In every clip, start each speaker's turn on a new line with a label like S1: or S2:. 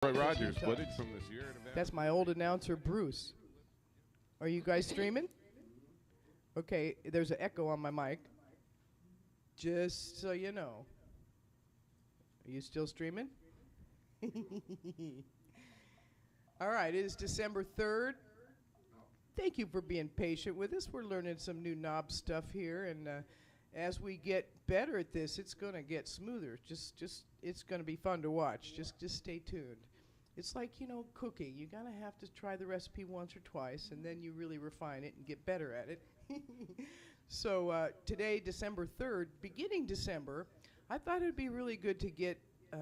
S1: Roy Rogers footage from this year at event.
S2: That's my old announcer, Bruce. Are you guys streaming? Okay, there's an echo on my mic. Just so you know. Are you still streaming? All right, it is December 3rd. Thank you for being patient with us. We're learning some new knob stuff here, and as we get better at this, it's going to get smoother. It's going to be fun to watch. Just stay tuned. It's like, cooking. You're going to have to try the recipe once or twice, and then you really refine it and get better at it. So today, December 3rd, beginning December, I thought it would be really good to get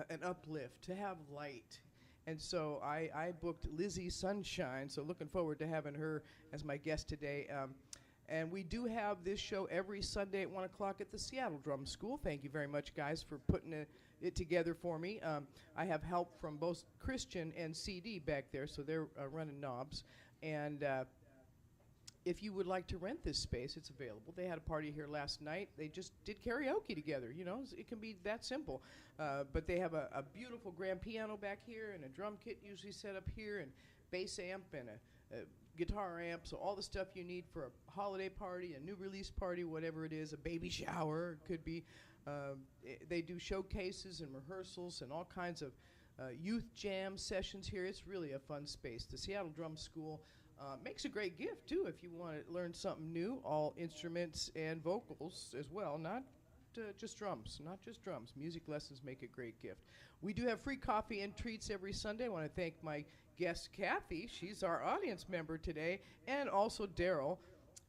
S2: an uplift, to have light. And so I booked Lizzie Sunchine, so looking forward to having her as my guest today. And we do have this show every Sunday at 1 o'clock at the Seattle Drum School. Thank you very much, guys, for putting it together for me. I have help from both Christian and CD back there, so they're running knobs. And if you would like to rent this space, it's available. They had a party here last night. They just did karaoke together. It can be that simple. But they have a beautiful grand piano back here and a drum kit usually set up here and bass amp and a guitar amp, so all the stuff you need for a holiday party, a new release party, whatever it is, a baby shower, it could be. They do showcases and rehearsals and all kinds of youth jam sessions here. It's really a fun space. The Seattle Drum School makes a great gift, too, if you want to learn something new, all instruments and vocals as well, not just drums. Music lessons make a great gift. We do have free coffee and treats every Sunday. I want to thank my guest, Kathy. She's our audience member today, and also Daryl,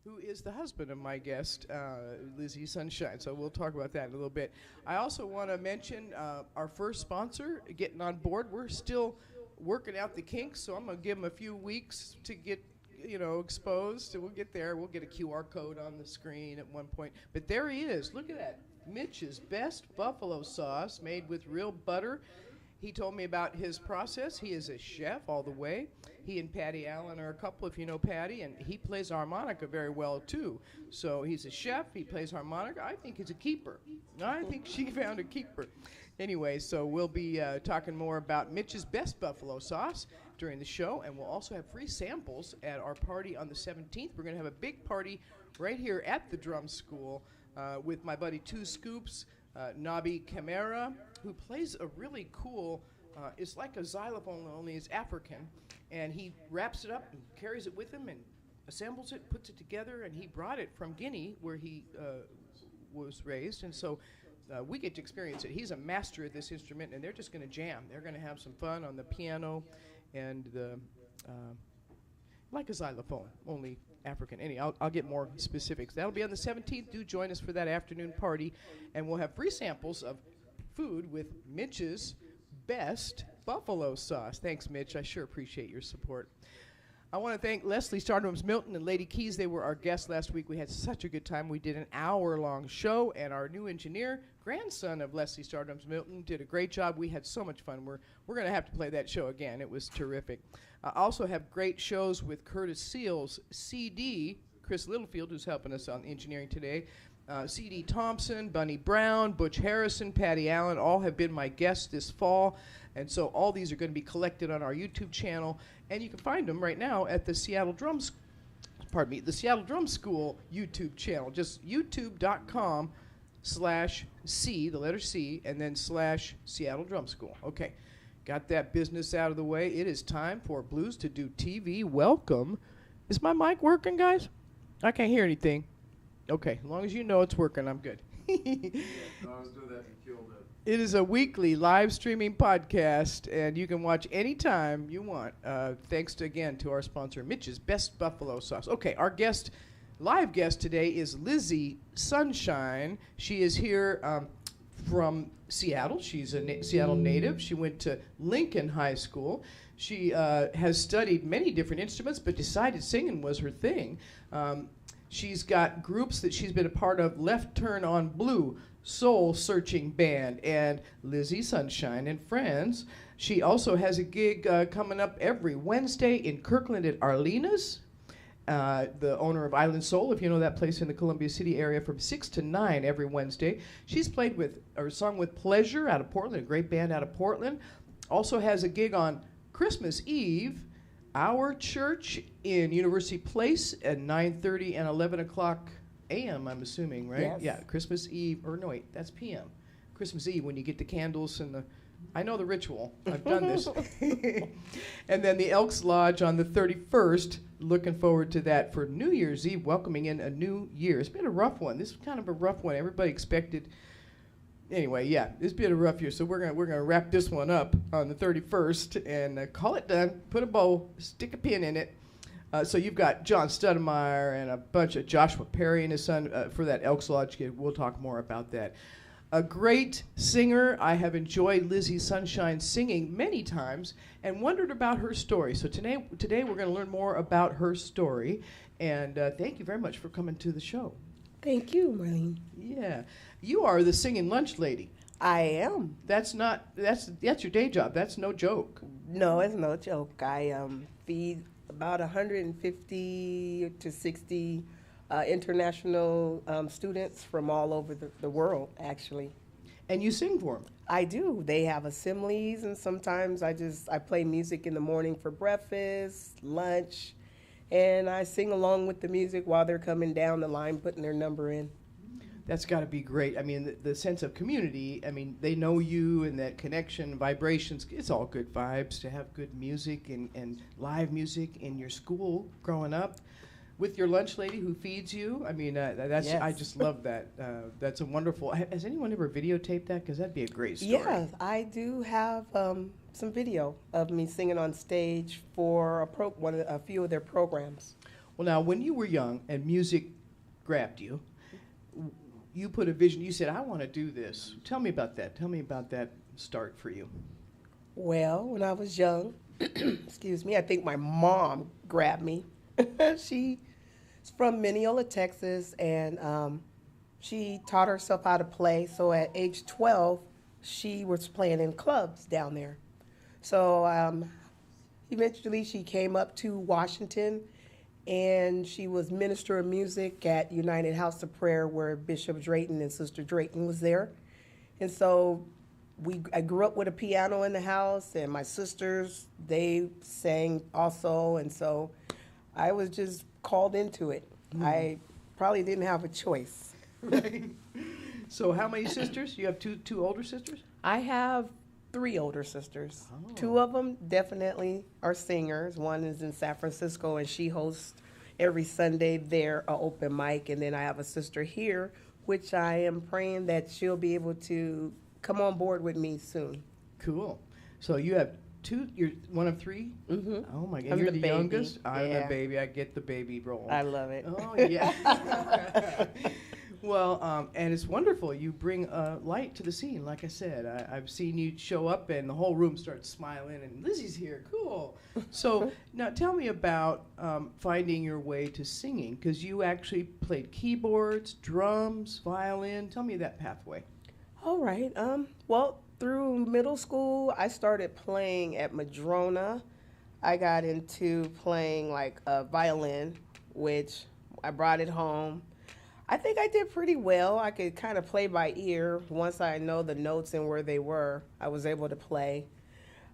S2: who is the husband of my guest, Lizzie Sunchine. So we'll talk about that in a little bit. I also want to mention our first sponsor getting on board. We're still working out the kinks, so I'm going to give them a few weeks to get exposed. So we'll get there. We'll get a QR code on the screen at one point. But there he is. Look at that. Mitch's Best Buffalo Sauce made with real butter. He told me about his process. He is a chef all the way. He and Patty Allen are a couple, if you know Patty, and he plays harmonica very well, too. So he's a chef. He plays harmonica. I think he's a keeper. I think she found a keeper. Anyway, so we'll be talking more about Mitch's Best Buffalo Sauce during the show, and we'll also have free samples at our party on the 17th. We're going to have a big party right here at the Drum School with my buddy Two Scoops, Nabi Camara, who plays a really cool, it's like a xylophone, only it's African, and he wraps it up and carries it with him and assembles it, puts it together, and he brought it from Guinea, where he was raised, and so we get to experience it. He's a master at this instrument, and they're just going to jam. They're going to have some fun on the piano and the like a xylophone, only African. Anyway, I'll get more specifics. That'll be on the 17th. Do join us for that afternoon party, and we'll have free samples of food with Mitch's Best Buffalo Sauce. Thanks, Mitch. I sure appreciate your support. I want to thank Leslie Stardrums Milton and Lady Keys. They were our guests last week. We had such a good time. We did an hour-long show, and our new engineer, grandson of Leslie Stardrums Milton, did a great job. We had so much fun. We're going to have to play that show again. It was terrific. I also have great shows with Curtis Seals, CD, Chris Littlefield, who's helping us on engineering today, C.D. Thompson, Bunny Brown, Butch Harrison, Patty Allen, all have been my guests this fall. And so all these are going to be collected on our YouTube channel. And you can find them right now at the Seattle Drum School YouTube channel. Just youtube.com/C, the letter C, and then /Seattle Drum School. Okay, got that business out of the way. It is time for Blues to Do TV. Welcome. Is my mic working, guys? I can't hear anything. Okay, as long as you know it's working, I'm good. It is a weekly live streaming podcast, and you can watch anytime you want. Thanks again to our sponsor, Mitch's Best Buffalo Sauce. Okay, our live guest today is Lizzie Sunchine. She is here from Seattle. She's a Seattle native. She went to Lincoln High School. She has studied many different instruments, but decided singing was her thing. She's got groups that she's been a part of, Left Turn on Blue, Soul Searching Band, and Lizzie Sunchine and Friends. She also has a gig coming up every Wednesday in Kirkland at Arlena's, the owner of Island Soul, if you know that place in the Columbia City area, from 6 to 9 every Wednesday. She's played with, or sung with Pleasure out of Portland, a great band out of Portland. Also has a gig on Christmas Eve, Our Church in University Place at 9:30 and 11 o'clock a.m., I'm assuming, right?
S3: Yes.
S2: Yeah, Christmas Eve, or no, wait, that's p.m. Christmas Eve when you get the candles and the, I know the ritual. I've done this. And then the Elks Lodge on the 31st. Looking forward to that for New Year's Eve, welcoming in a new year. It's been a rough one. This is kind of a rough one. Everybody expected. Anyway, yeah, it's been a rough year. So we're gonna wrap this one up on the 31st and call it done. Put a bow, stick a pin in it. So you've got John Studemeyer and a bunch of Joshua Perry and his son for that Elks Lodge gig. We'll talk more about that. A great singer. I have enjoyed Lizzie Sunchine singing many times and wondered about her story. So today we're going to learn more about her story. And thank you very much for coming to the show.
S3: Thank you, Marlene.
S2: Yeah. You are the singing lunch lady.
S3: I am.
S2: That's your day job. That's no joke.
S3: No, it's no joke. I feed about 150 to 60 international students from all over the world, actually.
S2: And you sing for them.
S3: I do. They have assemblies, and sometimes I play music in the morning for breakfast, lunch, and I sing along with the music while they're coming down the line, putting their number in.
S2: That's got to be great. I mean, the sense of community, I mean, they know you and that connection, vibrations, it's all good vibes to have good music and live music in your school growing up. With your lunch lady who feeds you, I mean, that's
S3: Yes.
S2: I just love that. That's a wonderful. Has anyone ever videotaped that? Because that'd be a great story.
S3: Yes, I do have some video of me singing on stage for a few of their programs.
S2: Well, now, when you were young and music grabbed you, you put a vision. You said, "I want to do this." Tell me about that. Tell me about that start for you.
S3: Well, when I was young, excuse me, I think my mom grabbed me. She's from Mineola, Texas, and she taught herself how to play. So at age 12, she was playing in clubs down there. So eventually she came up to Washington, and she was minister of music at United House of Prayer, where Bishop Drayton and Sister Drayton was there. And so I grew up with a piano in the house, and my sisters, they sang also, and so I was just called into it. I probably didn't have a choice.
S2: So how many sisters? You have two older sisters?
S3: I have 3 older sisters.
S2: Oh.
S3: 2 of them definitely are singers. One is in San Francisco, and she hosts every Sunday there an open mic. And then I have a sister here, which I am praying that she'll be able to come on board with me soon.
S2: Cool. So you have 2. You're one of 3.
S3: Mm-hmm.
S2: Oh my God!
S3: I'm
S2: You're
S3: the
S2: the
S3: baby.
S2: youngest. I'm the
S3: Yeah.
S2: baby. I get the baby role.
S3: I love it.
S2: Oh yeah. Well, and it's wonderful. You bring light to the scene. Like I said, I've seen you show up, and the whole room starts smiling. And Lizzie's here. Cool. So now tell me about finding your way to singing, because you actually played keyboards, drums, violin. Tell me that pathway.
S3: All right. Well, through middle school, I started playing at Madrona. I got into playing like a violin, which I brought it home. I think I did pretty well. I could kind of play by ear. Once I know the notes and where they were, I was able to play.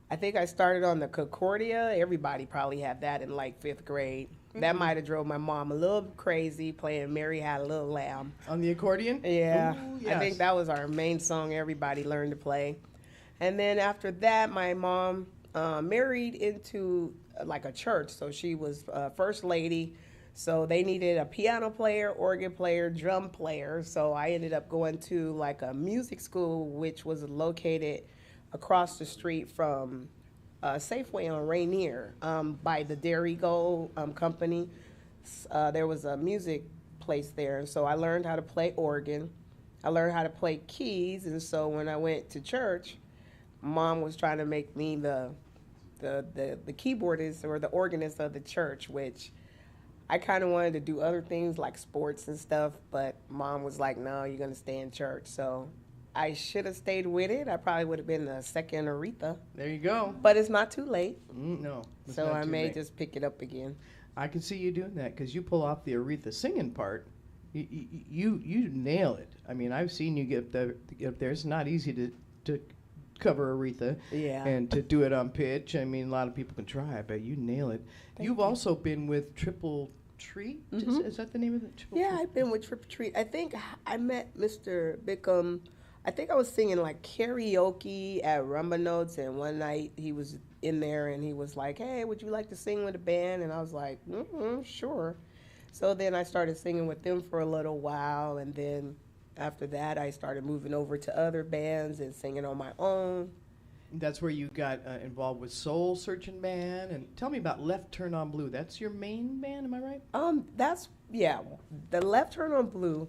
S3: I think I started on the Concordia. Everybody probably had that in like 5th grade. Mm-hmm. That might have drove my mom a little crazy, playing Mary Had a Little Lamb.
S2: On the accordion?
S3: Yeah.
S2: Ooh, yes.
S3: I think that was our main song everybody learned to play. And then after that, my mom married into like a church. So she was first lady. So they needed a piano player, organ player, drum player. So I ended up going to like a music school, which was located across the street from Safeway on Rainier by the Dairy Gold company. There was a music place there. And so I learned how to play organ. I learned how to play keys. And so when I went to church, Mom was trying to make me the keyboardist or the organist of the church, which I kind of wanted to do other things like sports and stuff, but Mom was like, no, you're going to stay in church. So I should have stayed with it. I probably would have been the second Aretha.
S2: There you go.
S3: But it's not too late.
S2: No.
S3: So I may just pick it up again.
S2: I can see you doing that because you pull off the Aretha singing part. You nail it. I mean, I've seen you get up there. It's not easy to cover Aretha.
S3: Yeah.
S2: And to do it on pitch. I mean, a lot of people can try, but you nail it. You've also been with Triple Treat. Is that the name of the Triple Treat?
S3: Yeah, I've been with Triple Treat. I think I met Mr. Bickham. I think I was singing like karaoke at Rumba Notes, and one night he was in there and he was like, "Hey, would you like to sing with a band?" And I was like, "Sure." So then I started singing with them for a little while, and then after that I started moving over to other bands and singing on my own.
S2: That's where you got involved with Soul Searching Band. And tell me about Left Turn on Blue. That's your main band, am I right?
S3: The Left Turn on Blue.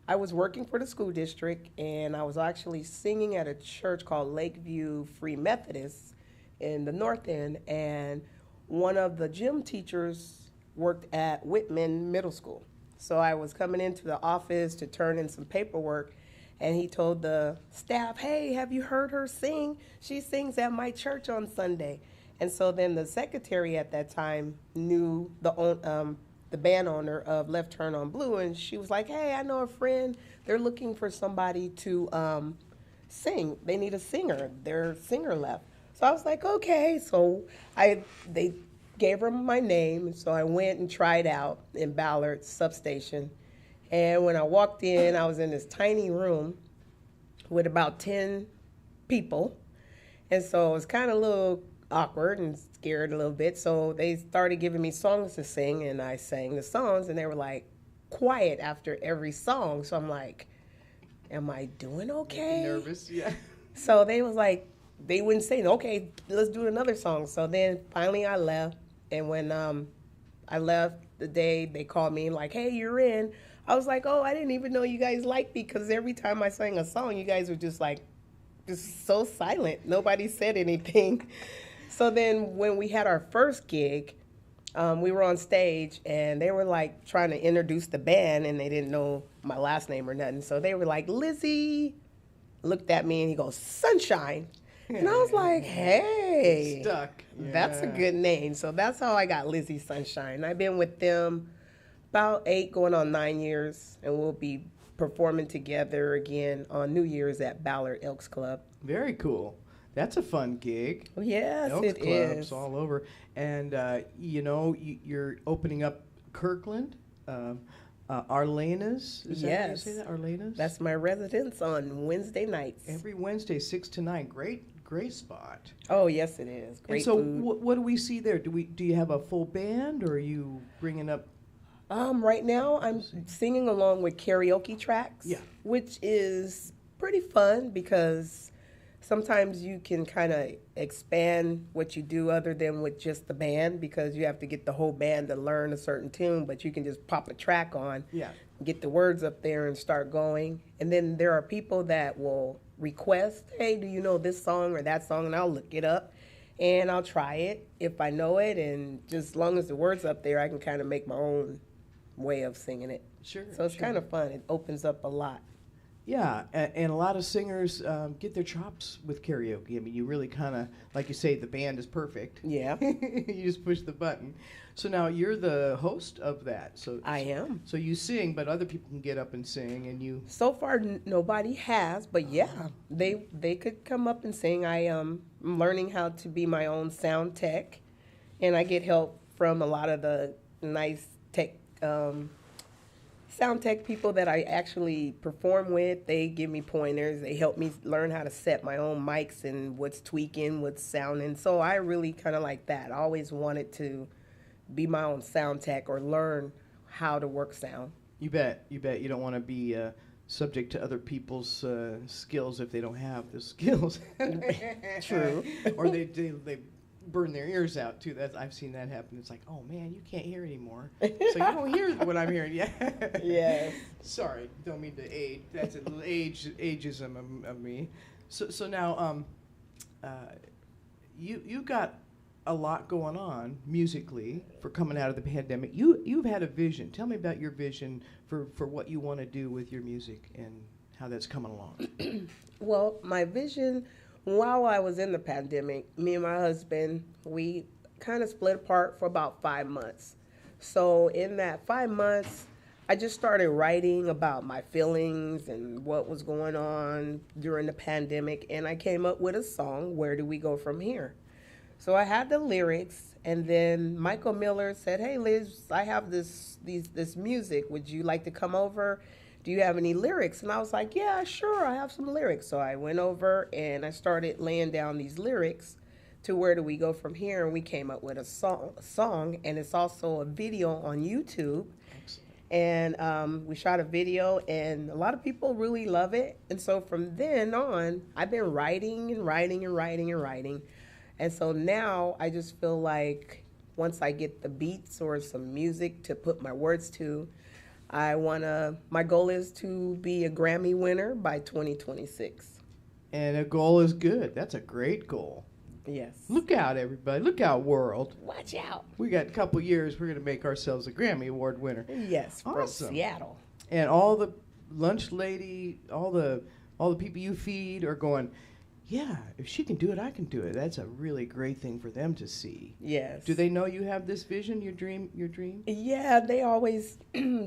S3: I was working for the school district, and I was actually singing at a church called Lakeview Free Methodist in the North End, and one of the gym teachers worked at Whitman Middle School. So I was coming into the office to turn in some paperwork, and he told the staff, "Hey, have you heard her sing? She sings at my church on Sunday." And so then the secretary at that time knew the band owner of Left Turn on Blue, and she was like, "Hey, I know a friend. They're looking for somebody to sing. They need a singer. Their singer left." So I was like, "Okay." So they gave her my name, so I went and tried out in Ballard substation. And when I walked in, I was in this tiny room with about 10 people, and so it was kind of a little awkward and scared a little bit. So they started giving me songs to sing, and I sang the songs, and they were like quiet after every song. So I'm like, am I doing okay?
S2: Nervous, yeah.
S3: So they was like, they wouldn't say, "Okay, let's do another song." So then finally I left, and when I left the day they called me like, "Hey, you're in," I was like, "Oh, I didn't even know you guys liked me," because every time I sang a song, you guys were just so silent. Nobody said anything. So then when we had our first gig, we were on stage, and they were like trying to introduce the band, and they didn't know my last name or nothing. So they were like, "Lizzie," looked at me, and he goes, "Sunchine." And I was like, "Hey,
S2: Stuck.
S3: That's a good name." So that's how I got Lizzie Sunchine. I've been with them about 8 going on 9 years, and we'll be performing together again on New Year's at Ballard Elks Club.
S2: Very cool. That's a fun gig.
S3: Yes,
S2: Elks
S3: it
S2: Clubs
S3: is.
S2: all over. And, you're opening up Kirkland, Arlena's. Is that how you say that? Arlena's?
S3: That's my residence on Wednesday nights.
S2: Every Wednesday, 6 to 9. Great spot.
S3: Oh, yes, it is. Great
S2: and so
S3: food.
S2: What do we see there? Do you have a full band, or are you bringing up?
S3: Right now, I'm singing along with karaoke tracks, which is pretty fun because sometimes you can kind of expand what you do other than with just the band, because you have to get the whole band to learn a certain tune, but you can just pop a track on, get the words up there and start going. And then there are people that will request, "Hey, do you know this song or that song?" And I'll look it up and I'll try it if I know it, and just as long as the words up there, I can kind of make my own way of singing it.
S2: Sure.
S3: So it's kind of fun. It opens up a lot.
S2: Yeah, and a lot of singers get their chops with karaoke. I mean, you really kind of, like you say, the band is perfect.
S3: Yeah.
S2: You just push the button. So now you're the host of that. So
S3: I am.
S2: So you sing, but other people can get up and sing, and you.
S3: So far, nobody has, but yeah, they could come up and sing. I'm learning how to be my own sound tech, and I get help from a lot of the nice tech. Sound tech people that I actually perform with. They give me pointers. They help me learn how to set my own mics and what's tweaking, what's sounding. So I really kind of like that. I always wanted to be my own sound tech or learn how to work sound.
S2: You bet. You don't want to be subject to other people's skills if they don't have the skills.
S3: True.
S2: Or they burn their ears out too. I've seen that happen. It's like, oh man, you can't hear anymore. So you don't hear what I'm hearing. Yeah.
S3: Yes.
S2: Sorry, don't mean to age. That's a little ageism of me. So now, you got a lot going on musically for coming out of the pandemic. You've had a vision. Tell me about your vision for what you want to do with your music and how that's coming along.
S3: Well, my vision. While I was in the pandemic, me and my husband, we kind of split apart for about 5 months. So in that 5 months, I just started writing about my feelings and what was going on during the pandemic, and I came up with a song, Where Do We Go From Here? So I had the lyrics, and then Michael Miller said, "Hey Liz, I have this music. Would you like to come over? Do you have any lyrics?" And I was like, "Yeah, sure, I have some lyrics." So I went over and I started laying down these lyrics to Where Do We Go From Here, and we came up with a song, and it's also a video on YouTube. And we shot a video, and a lot of people really love it. And so from then on, I've been writing and writing and writing and writing. And so now I just feel like once I get the beats or some music to put my words to, my goal is to be a Grammy winner by 2026.
S2: And a goal is good. That's a great goal.
S3: Yes.
S2: Look out, everybody. Look out, world.
S3: Watch out.
S2: We got a couple years. We're going to make ourselves a Grammy Award winner.
S3: Yes, from
S2: awesome.
S3: Seattle.
S2: And all the lunch lady, all the people you feed are going, yeah, if she can do it, I can do it. That's a really great thing for them to see.
S3: Yes.
S2: Do they know you have this vision, your dream?
S3: Yeah, they always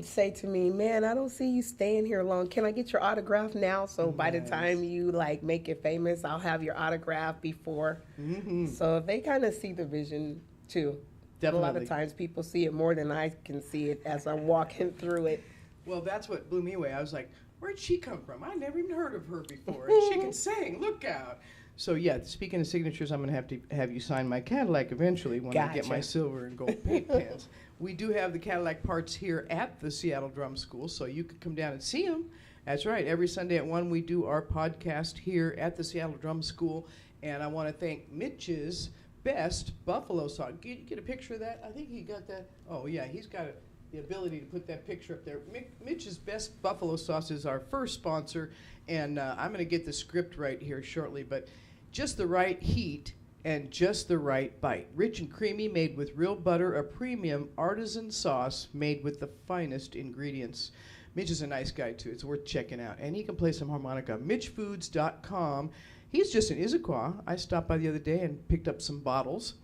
S3: say to me, "Man, I don't see you staying here long. Can I get your autograph now? So by the time you make it famous, I'll have your autograph before." Mm-hmm. So they kind of see the vision too.
S2: Definitely.
S3: A lot of times people see it more than I can see it as I'm walking through it.
S2: Well, that's what blew me away. I was like, where'd she come from? I never even heard of her before. And she can sing. Look out. So, yeah, speaking of signatures, I'm going to have you sign my Cadillac eventually when I get my silver and gold paint pens. We do have the Cadillac parts here at the Seattle Drum School, so you could come down and see them. That's right. Every Sunday at 1, we do our podcast here at the Seattle Drum School. And I want to thank Mitch's Best Buffalo Sauce. Can you get a picture of that? I think he got that. Oh, yeah, he's got the ability to put that picture up there. Mitch's Best Buffalo Sauce is our first sponsor, and I'm going to get the script right here shortly, but just the right heat and just the right bite. Rich and creamy, made with real butter, a premium artisan sauce made with the finest ingredients. Mitch is a nice guy, too. It's worth checking out, and he can play some harmonica. MitchFoods.com. He's just in Issaquah. I stopped by the other day and picked up some bottles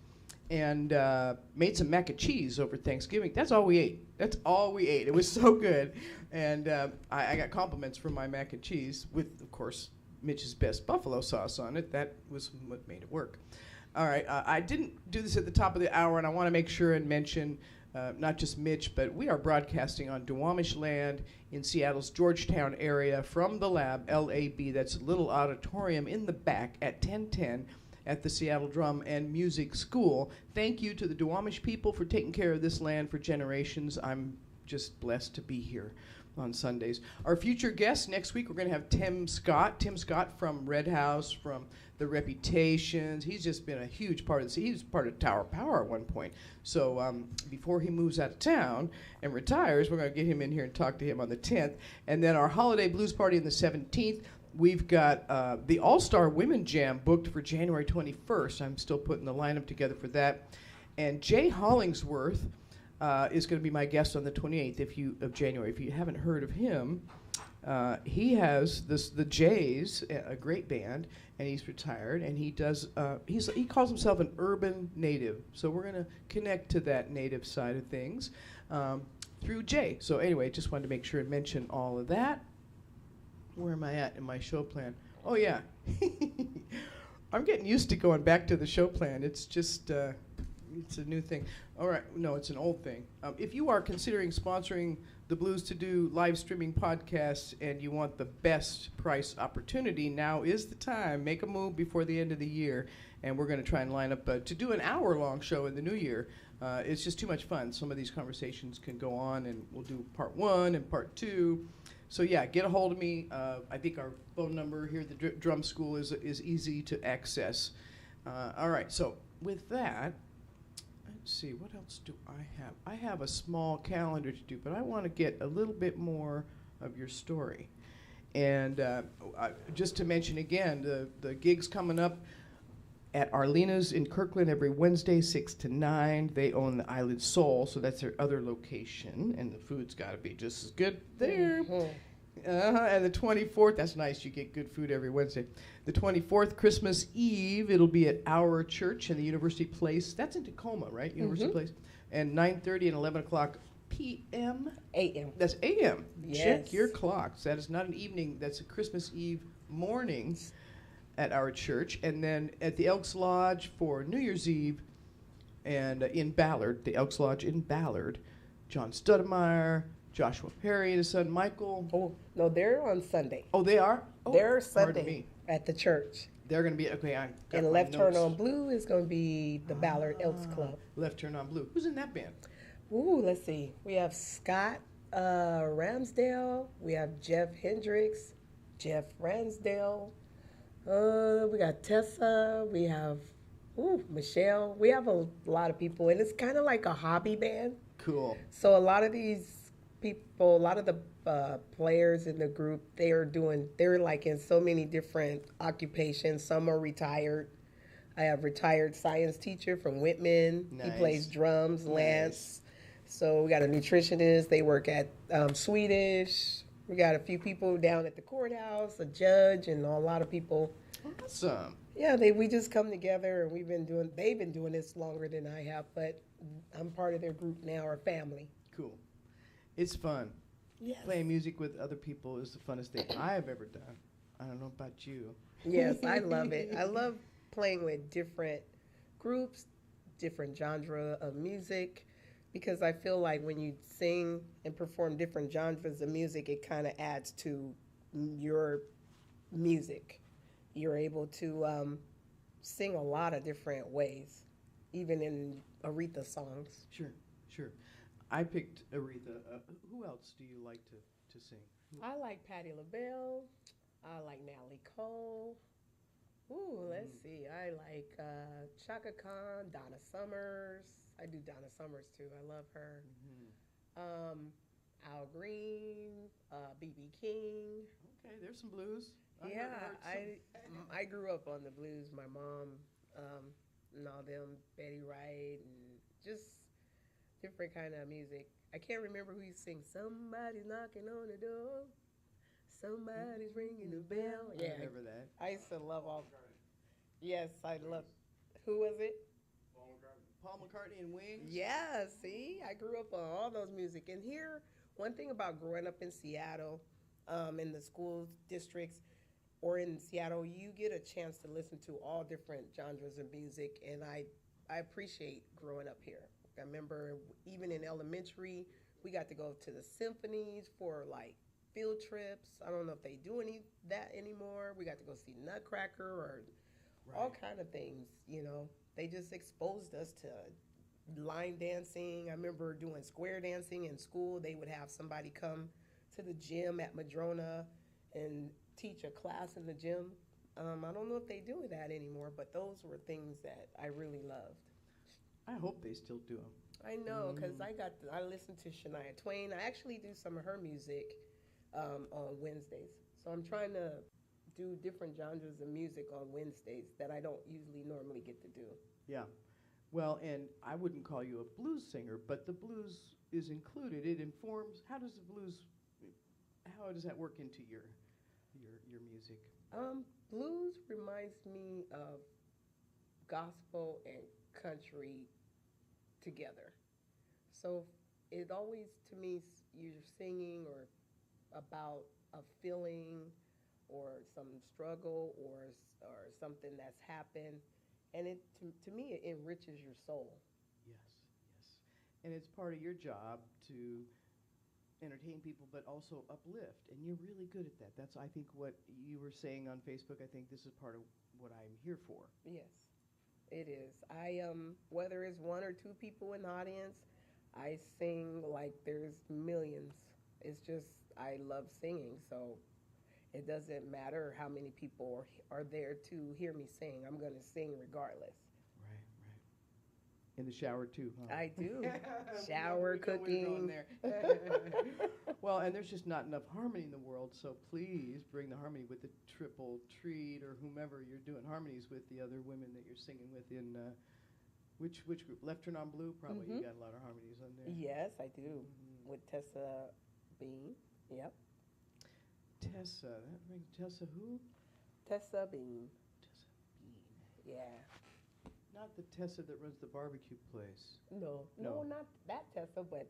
S2: and made some mac and cheese over Thanksgiving. That's all we ate. It was so good. And I got compliments for my mac and cheese with, of course, Mitch's Best Buffalo Sauce on it. That was what made it work. All right, I didn't do this at the top of the hour, and I want to make sure and mention not just Mitch, but we are broadcasting on Duwamish land in Seattle's Georgetown area from the lab, LAB. That's a little auditorium in the back at 1010 at the Seattle Drum and Music School. Thank you to the Duwamish people for taking care of this land for generations. I'm just blessed to be here on Sundays. Our future guests next week, we're going to have Tim Scott from Red House, from The Reputations. He's just been a huge part of this. He was part of Tower Power at one point. So before he moves out of town and retires, we're going to get him in here and talk to him on the 10th. And then our holiday blues party on the 17th. We've got the All-Star Women Jam booked for January 21st. I'm still putting the lineup together for that. And Jay Hollingsworth is going to be my guest on the 28th of January. If you haven't heard of him, he has the Jays, a great band, and he's retired. And he calls himself an urban native. So we're going to connect to that native side of things through Jay. So anyway, just wanted to make sure and mention all of that. Where am I at in my show plan? Oh, yeah. I'm getting used to going back to the show plan. It's just, it's a new thing. All right. No, it's an old thing. If you are considering sponsoring the Blues to Do live streaming podcasts and you want the best price opportunity, now is the time. Make a move before the end of the year. And we're going to try and line up to do an hour-long show in the new year. It's just too much fun. Some of these conversations can go on, and we'll do part 1 and part 2. So yeah, get a hold of me. I think our phone number here at the drum school is easy to access. All right, so with that, let's see, what else do I have? I have a small calendar to do, but I want to get a little bit more of your story. And just to mention again, the gigs coming up at Arlena's in Kirkland every Wednesday, 6 to 9. They own the Island Soul, so that's their other location, and the food's got to be just as good there. Mm-hmm. And the 24th, that's nice, you get good food every Wednesday. The 24th, Christmas Eve, it'll be at Our Church in the University Place. That's in Tacoma, right? University Place. And 9:30 and 11 o'clock p.m.?
S3: A.M.
S2: That's a.m.
S3: Yes.
S2: Check your clocks. That is not an evening. That's a Christmas Eve morning at our church. And then at the Elks Lodge for New Year's Eve, and in Ballard, the Elks Lodge in Ballard, John Studemeyer, Joshua Perry and his son Michael.
S3: Oh, no, they're on Sunday.
S2: Oh, they are? Oh,
S3: They're
S2: pardon
S3: Sunday
S2: me.
S3: at the church.
S2: They're going to be, okay, I got
S3: And
S2: my
S3: Left Turn
S2: notes.
S3: on Blue is going to be the Ballard Elks Club.
S2: Left Turn on Blue. Who's in that band?
S3: Ooh, let's see. We have Scott Ramsdale. We have Jeff Hendricks, Jeff Ramsdale. We got Tessa. We have Michelle. We have a lot of people, and it's kind of like a hobby band.
S2: Cool.
S3: So a lot of these people, a lot of the players in the group, they're like in so many different occupations. Some are retired. I have retired science teacher from Whitman.
S2: Nice.
S3: He plays drums,
S2: Nice.
S3: Lance. So we got a nutritionist. They work at Swedish. We got a few people down at the courthouse, a judge, and a lot of people.
S2: Awesome.
S3: Yeah, we just come together, and they've been doing this longer than I have, but I'm part of their group now, or family.
S2: Cool. It's fun.
S3: Yes.
S2: Playing music with other people is the funnest thing I have ever done. I don't know about you.
S3: Yes, I love it. I love playing with different groups, different genre of music, because I feel like when you sing and perform different genres of music, it kind of adds to your music. You're able to sing a lot of different ways, even in Aretha songs.
S2: Sure, sure. I picked Aretha. Who else do you like to sing?
S3: I like Patti LaBelle. I like Natalie Cole. Ooh, let's see. I like Chaka Khan, Donna Summers. I do Donna Summers too. I love her. Al Green, B.B. King.
S2: Okay, there's some blues.
S3: I grew up on the blues. My mom and all them, Betty Wright, and just different kind of music. I can't remember who you sing. Somebody's knocking on the door. Somebody's ringing the bell.
S2: I remember that.
S3: I used to love all. Yes, I love. Who was it?
S2: Paul McCartney and Wings.
S3: Yeah, see, I grew up on all those music. And here, one thing about growing up in Seattle, in the school districts, or in Seattle, you get a chance to listen to all different genres of music, and I appreciate growing up here. I remember even in elementary, we got to go to the symphonies for like field trips. I don't know if they do that anymore. We got to go see Nutcracker or all kind of things, you know. They just exposed us to line dancing. I remember doing square dancing in school. They would have somebody come to the gym at Madrona and teach a class in the gym. I don't know if they do that anymore, but those were things that I really loved.
S2: I hope they still do them.
S3: I know, because I listened to Shania Twain. I actually do some of her music on Wednesdays. So I'm trying to do different genres of music on Wednesdays that I don't usually normally get to do.
S2: Yeah. Well, and I wouldn't call you a blues singer, but the blues is included. It informs. How does that work into your music?
S3: Blues reminds me of gospel and country together. So it always, to me, you're singing or about a feeling or some struggle or something that's happened, and it to me it enriches your soul.
S2: Yes, yes. And it's part of your job to entertain people, but also uplift, and you're really good at that. That's, I think, what you were saying on Facebook. I think this is part of what I'm here for.
S3: Yes, it is. I whether it's one or two people in the audience, I sing like there's millions. It's just I love singing, so it doesn't matter how many people are there to hear me sing. I'm going to sing regardless.
S2: Right, right. In the shower too, huh?
S3: I do. Shower, cooking.
S2: Well, and there's just not enough harmony in the world, so please bring the harmony with the triple treat or whomever you're doing harmonies with, the other women that you're singing with in which group? Left Turn on Blue? Probably you got a lot of harmonies on there.
S3: Yes, I do. With Tessa Bean. Yep.
S2: Tessa, that rings. Tessa who?
S3: Tessa Bean.
S2: Tessa Bean.
S3: Yeah.
S2: Not the Tessa that runs the barbecue place.
S3: No,
S2: No.
S3: not that Tessa, but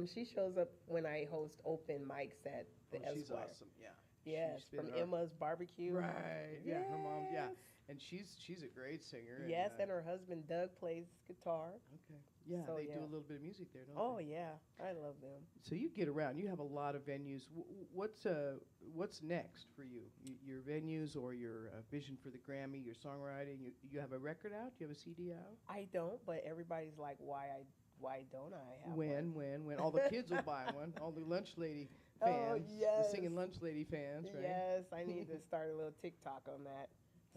S3: she shows up when I host open mics at the
S2: Oh, she's
S3: Esquire.
S2: awesome. Yeah.
S3: Yes,
S2: She's been
S3: from
S2: our-
S3: Emma's Barbecue.
S2: Right. Yeah, her mom. Yeah,
S3: Yes.
S2: and she's a great singer.
S3: Yes,
S2: and
S3: and her husband Doug plays guitar.
S2: okay. Yeah,
S3: So,
S2: they do
S3: yeah.
S2: a little bit of music there, don't
S3: Oh
S2: they?
S3: yeah, I love them.
S2: So you get around. You have a lot of venues. What's next for you? Your venues or your vision for the Grammy, your songwriting. You have a record out? You have a CD out?
S3: I don't, but everybody's like, why don't I have
S2: When all the kids will buy one. All the lunch lady fans.
S3: Oh,
S2: The
S3: yes.
S2: singing lunch lady fans, right?
S3: Yes, I need to start a little TikTok on that.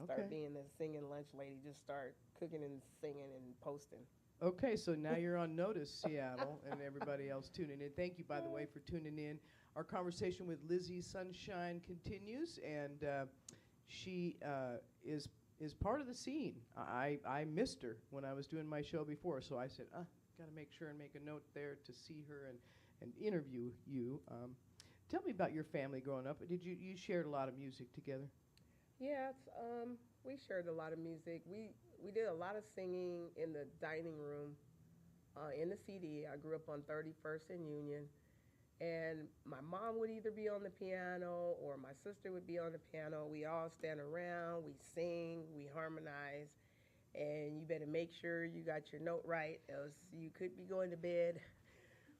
S3: Start
S2: Okay.
S3: being the singing lunch lady. Just start cooking and singing and posting.
S2: Okay, so now you're on notice, Seattle, and everybody else tuning in. Thank you, by the way, for tuning in. Our conversation with Lizzie Sunchine continues, and she is part of the scene. I missed her when I was doing my show before, so I said, got to make sure and make a note there to see her and interview you. Tell me about your family growing up. You shared a lot of music together?
S3: Yes, we shared a lot of music. We did a lot of singing in the dining room, in the CD. I grew up on 31st and Union, and my mom would either be on the piano or my sister would be on the piano. We all stand around, we sing, we harmonize, and you better make sure you got your note right, else you could be going to bed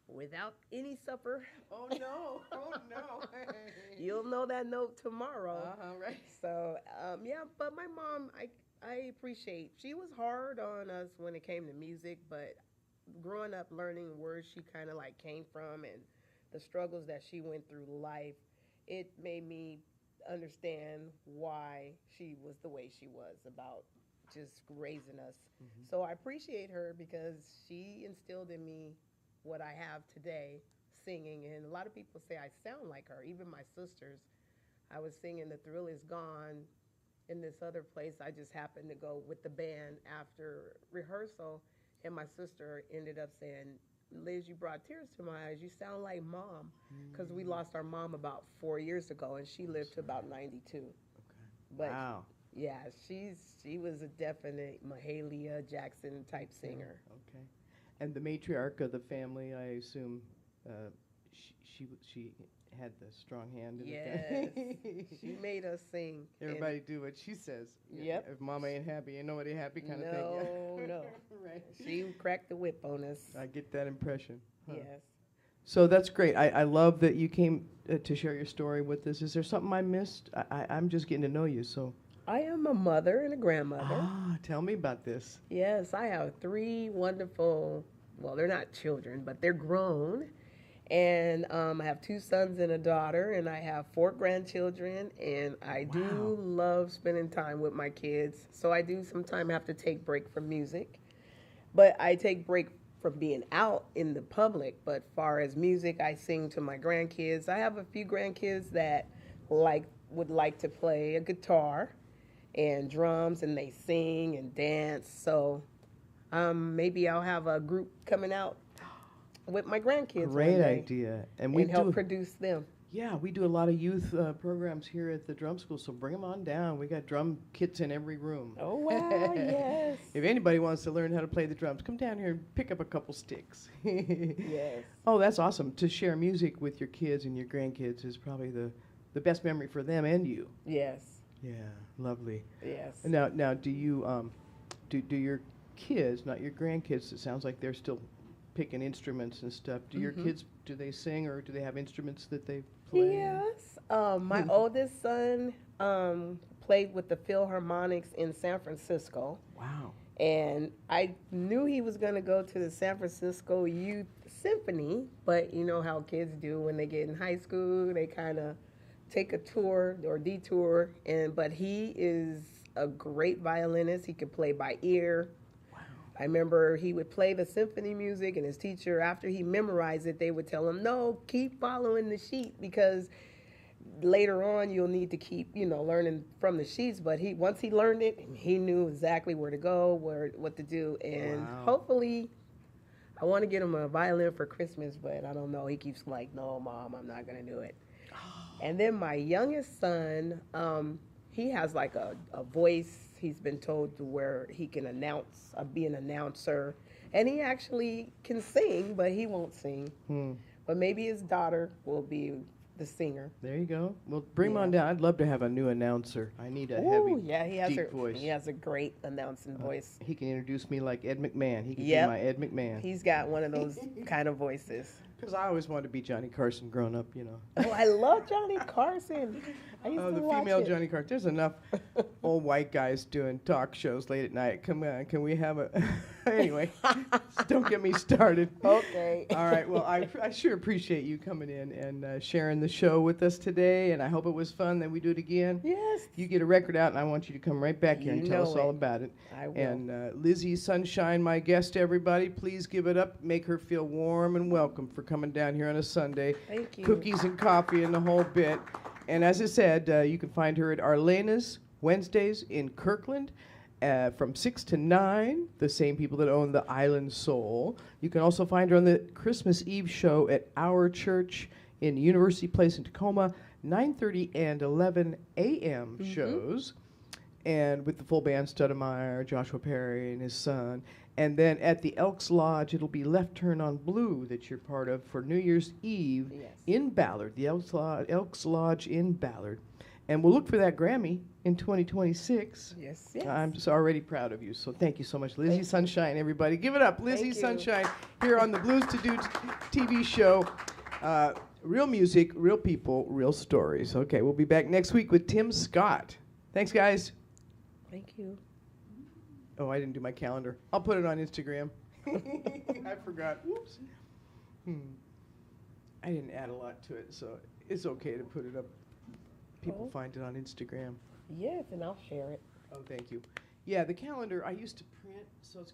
S3: without any supper.
S2: Oh, no. Oh, no.
S3: You'll know that note tomorrow.
S2: Right.
S3: So, yeah, but my mom, I appreciate. She was hard on us when it came to music, but growing up learning where she kind of like came from and the struggles that she went through life, it made me understand why she was the way she was about just raising us.
S2: Mhm.
S3: So I appreciate her because she instilled in me what I have today, singing. And a lot of people say I sound like her, even my sisters. I was singing The Thrill Is Gone in this other place. I just happened to go with the band after rehearsal, and my sister ended up saying, Liz, you brought tears to my eyes. You sound like Mom. Because we lost our mom about 4 years ago, and she lived to about 92.
S2: Okay.
S3: But
S2: Wow.
S3: yeah, she was a definite Mahalia Jackson type singer.
S2: Okay. And the matriarch of the family, I assume, she had the strong hand in
S3: Yes,
S2: the family.
S3: she made us sing.
S2: Everybody do what she says.
S3: Yep.
S2: If mama ain't happy, ain't nobody happy kind of thing.
S3: No, no.
S2: Right.
S3: She cracked the whip on us.
S2: I get that impression. Huh.
S3: Yes.
S2: So that's great. I love that you came to share your story with us. Is there something I missed? I'm just getting to know you, so.
S3: I am a mother and a grandmother.
S2: Tell me about this.
S3: Yes, I have 3 wonderful, well, they're not children, but they're grown. And I have 2 sons and a daughter, and I have 4 grandchildren, and I do love spending time with my kids. So I do sometimes have to take break from music, but I take break from being out in the public. But far as music, I sing to my grandkids. I have a few grandkids that would like to play a guitar and drums, and they sing and dance. So maybe I'll have a group coming out with my grandkids.
S2: Great idea. And we
S3: help produce them.
S2: Yeah, we do a lot of youth programs here at the drum school, so bring them on down. We got drum kits in every room.
S3: Oh, wow, yes.
S2: If anybody wants to learn how to play the drums, come down here and pick up a couple sticks.
S3: Yes.
S2: Oh, that's awesome. To share music with your kids and your grandkids is probably the best memory for them and you.
S3: Yes.
S2: Yeah, lovely.
S3: Yes.
S2: Now, do you do your kids, not your grandkids? It sounds like they're still picking instruments and stuff. Do your kids, do they sing or do they have instruments that they play?
S3: Yes. My oldest son played with the Philharmonics in San Francisco.
S2: Wow.
S3: And I knew he was going to go to the San Francisco Youth Symphony, but you know how kids do when they get in high school, they kind of take a tour or detour. But he is a great violinist. He could play by ear. I remember he would play the symphony music, and his teacher, after he memorized it, they would tell him, no, keep following the sheet, because later on you'll need to keep, learning from the sheets. But once he learned it, he knew exactly where to go, what to do. And hopefully, I want to get him a violin for Christmas, but I don't know. He keeps like, no, Mom, I'm not going to do it. And then my youngest son, he has like a voice. he's been told to where he can announce, be an announcer, and he actually can sing, but he won't sing. But maybe his daughter will be the singer.
S2: There you go. Well, bring him on down. I'd love to have a new announcer. I need a heavy, deep voice.
S3: He has a great announcing voice.
S2: He can introduce me like Ed McMahon. He can be my Ed McMahon.
S3: He's got one of those kind of voices.
S2: Because I always wanted to be Johnny Carson growing up, you know.
S3: Oh, I love Johnny Carson. I used to
S2: the
S3: watch
S2: female
S3: it.
S2: Johnny Carson. There's enough old white guys doing talk shows late at night. Come on, can we have a... Anyway, don't get me started.
S3: Okay.
S2: All right, well, I sure appreciate you coming in and sharing the show with us today, and I hope it was fun that we do it again.
S3: Yes.
S2: You get a record out, and I want you to come right back here and tell us all about it.
S3: I will.
S2: And Lizzie Sunchine, my guest, everybody, please give it up. Make her feel warm and welcome for coming down here on a Sunday.
S3: Thank you.
S2: Cookies and coffee and the whole bit. And as I said, you can find her at Arlena's Wednesdays in Kirkland from 6 to 9, the same people that own the Island Soul. You can also find her on the Christmas Eve show at Our Church in University Place in Tacoma, 9:30 and 11 a.m. shows. And with the full band, Stoudemire, Joshua Perry, and his son. And then at the Elks Lodge, it'll be Left Turn on Blue that you're part of for New Year's Eve in Ballard, the Elks Lodge in Ballard. And we'll look for that Grammy in 2026.
S3: Yes.
S2: I'm just already proud of you. So thank you so much, Lizzie Sunchine, everybody. Give it up, Lizzie Sunchine, here on the Blues to Do TV show. Real music, real people, real stories. Okay, we'll be back next week with Tim Scott. Thanks, guys.
S3: Thank you.
S2: Oh, I didn't do my calendar. I'll put it on Instagram. I forgot. Whoops. I didn't add a lot to it, so it's okay to put it up. People find it on Instagram.
S3: Yes, and I'll share it.
S2: Oh, thank you. Yeah, the calendar I used to print, so it's